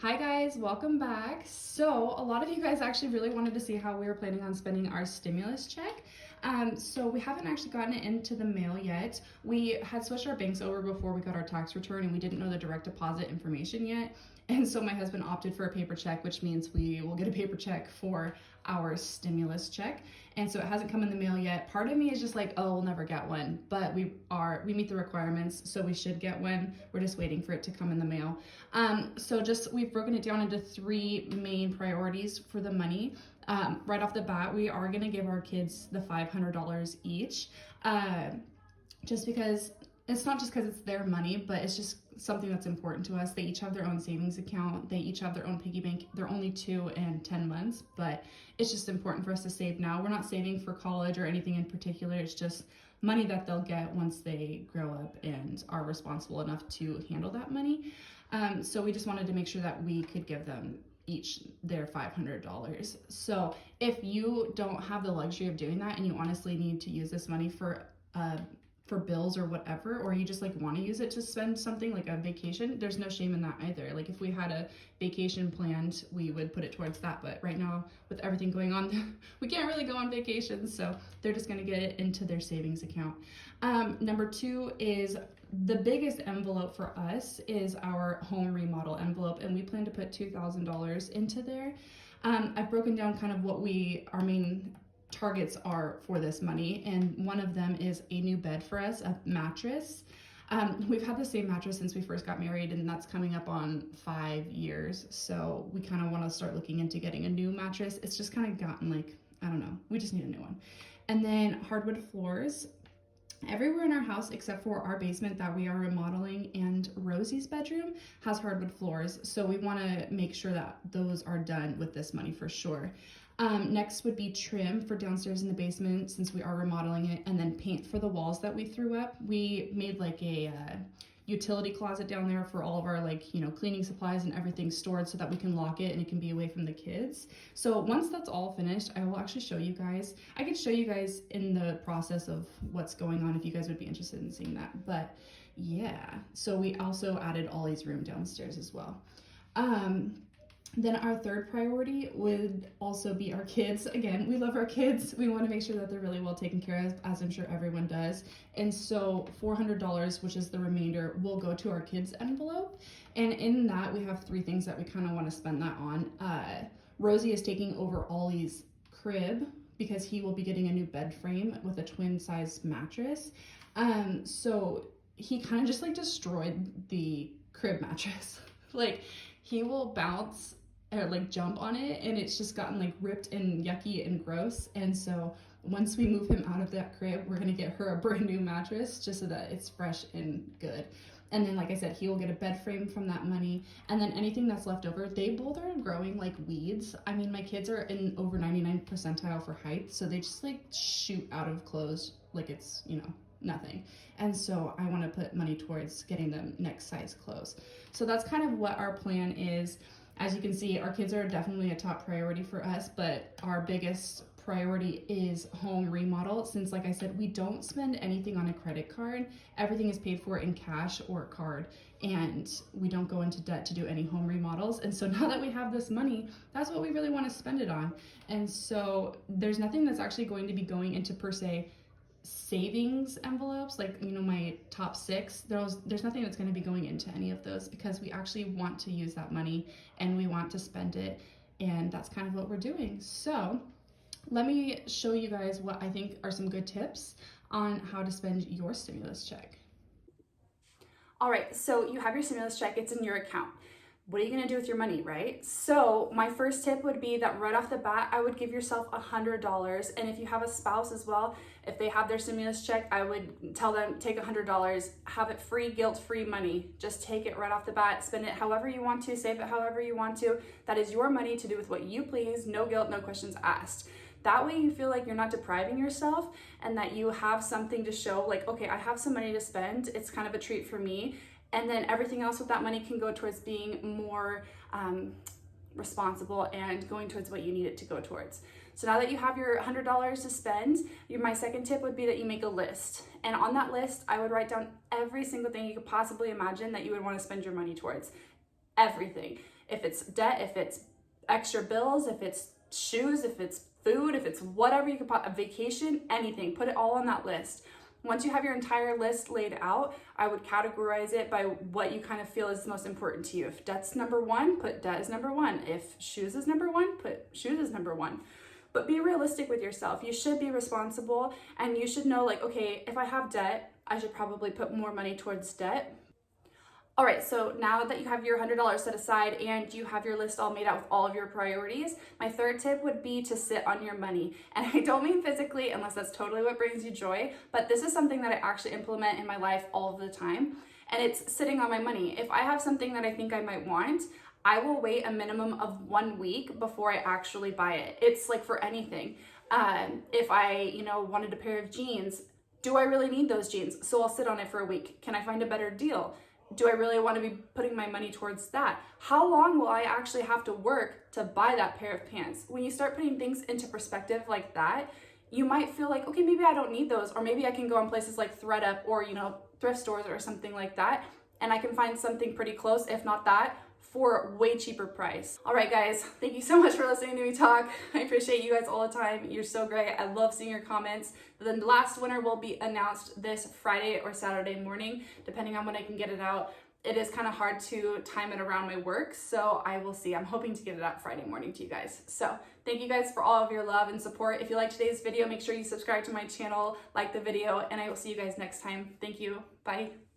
Hi guys, welcome back. So a lot of you guys actually really wanted to see how we were planning on spending our stimulus check. So we haven't actually gotten it into the mail yet. We had switched our banks over before we got our tax return and we didn't know the direct deposit information yet. And so my husband opted for a paper check, which means we will get a paper check for our stimulus check. And so it hasn't come in the mail yet. Part of me is just like, oh, we'll never get one, but we meet the requirements, so we should get one. We're just waiting for it to come in the mail. We've broken it down into three main priorities for the money. Right off the bat, we are gonna give our kids the $500 each, just because it's not just because it's their money, but it's just something that's important to us. They each have their own savings account. They each have their own piggy bank. They're only 2 and 10 months, but it's just important for us to save now. We're not saving for college or anything in particular. It's just money that they'll get once they grow up and are responsible enough to handle that money. So we just wanted to make sure that we could give them each their $500. So if you don't have the luxury of doing that and you honestly need to use this money for bills or whatever, or you just like want to use it to spend something like a vacation, there's no shame in that either. Like if we had a vacation planned, we would put it towards that, but right now with everything going on, we can't really go on vacations, so they're just going to get it into their savings account. Number 2 is the biggest envelope for us is our home remodel envelope, and we plan to put $2,000 into there. I've broken down kind of what our main targets are for this money, and one of them is a new bed for us, a mattress. We've had the same mattress since we first got married, and that's coming up on 5 years, so we kind of want to start looking into getting a new mattress. It's just kind of gotten like, I don't know, we just need a new one. And then hardwood floors. Everywhere in our house except for our basement that we are remodeling and Rosie's bedroom has hardwood floors, so we want to make sure that those are done with this money for sure. Next would be trim for downstairs in the basement since we are remodeling it, and then paint for the walls that we threw up. We made like a utility closet down there for all of our cleaning supplies and everything stored so that we can lock it and it can be away from the kids. So once that's all finished, I will actually show you guys. I could show you guys in the process of what's going on if you guys would be interested in seeing that. But yeah, so we also added Ollie's room downstairs as well. Then our third priority would also be our kids. Again, we love our kids. We want to make sure that they're really well taken care of, as I'm sure everyone does. And so $400, which is the remainder, will go to our kids' envelope. And in that, we have 3 things that we kind of want to spend that on. Rosie is taking over Ollie's crib because he will be getting a new bed frame with a twin-size mattress. So he kind of just destroyed the crib mattress. He will bounce or jump on it, and it's just gotten ripped and yucky and gross. And so once we move him out of that crib, we're gonna get her a brand new mattress just so that it's fresh and good. And then, like I said, he will get a bed frame from that money, and then anything that's left over, they both are growing like weeds. I mean, my kids are in over 99th percentile for height, so they just shoot out of clothes like it's nothing. And so I want to put money towards getting them next size clothes. So that's kind of what our plan is. As you can see, our kids are definitely a top priority for us, but our biggest priority is home remodel. Since, like I said, we don't spend anything on a credit card. Everything is paid for in cash or card, and we don't go into debt to do any home remodels. And so now that we have this money, that's what we really want to spend it on. And so there's nothing that's actually going to be going into per se savings envelopes, my top 6. There's nothing that's going to be going into any of those because we actually want to use that money and we want to spend it, and that's kind of what we're doing. So let me show you guys what I think are some good tips on how to spend your stimulus check. All right, so you have your stimulus check, it's in your account. What are you gonna do with your money, right? So my first tip would be that right off the bat, I would give yourself $100. And if you have a spouse as well, if they have their stimulus check, I would tell them, take $100, have it free, guilt-free money. Just take it right off the bat, spend it however you want to, save it however you want to. That is your money to do with what you please, no guilt, no questions asked. That way you feel like you're not depriving yourself and that you have something to show, okay, I have some money to spend. It's kind of a treat for me. And then everything else with that money can go towards being more responsible and going towards what you need it to go towards. So now that you have your $100 to spend, my second tip would be that you make a list. And on that list, I would write down every single thing you could possibly imagine that you would want to spend your money towards. Everything. If it's debt, if it's extra bills, if it's shoes, if it's food, if it's whatever you could put, a vacation, anything, put it all on that list. Once you have your entire list laid out, I would categorize it by what you kind of feel is most important to you. If debt's number one, put debt as number one. If shoes is number one, put shoes as number one. But be realistic with yourself. You should be responsible, and you should know, like, okay, if I have debt, I should probably put more money towards debt. All right, so now that you have your $100 set aside and you have your list all made out with all of your priorities, my third tip would be to sit on your money. And I don't mean physically, unless that's totally what brings you joy, but this is something that I actually implement in my life all of the time, and it's sitting on my money. If I have something that I think I might want, I will wait a minimum of 1 week before I actually buy it. It's like for anything. If I, wanted a pair of jeans, do I really need those jeans? So I'll sit on it for a week. Can I find a better deal? Do I really want to be putting my money towards that? How long will I actually have to work to buy that pair of pants? When you start putting things into perspective like that, you might feel like, okay, maybe I don't need those, or maybe I can go on places like ThredUp or, thrift stores or something like that, and I can find something pretty close, if not that, for a way cheaper price. All right, guys, thank you so much for listening to me talk. I appreciate you guys all the time. You're so great. I love seeing your comments. The last winner will be announced this Friday or Saturday morning, depending on when I can get it out. It is kind of hard to time it around my work, so I will see. I'm hoping to get it out Friday morning to you guys. So thank you guys for all of your love and support. If you liked today's video, make sure you subscribe to my channel, like the video, and I will see you guys next time. Thank you. Bye.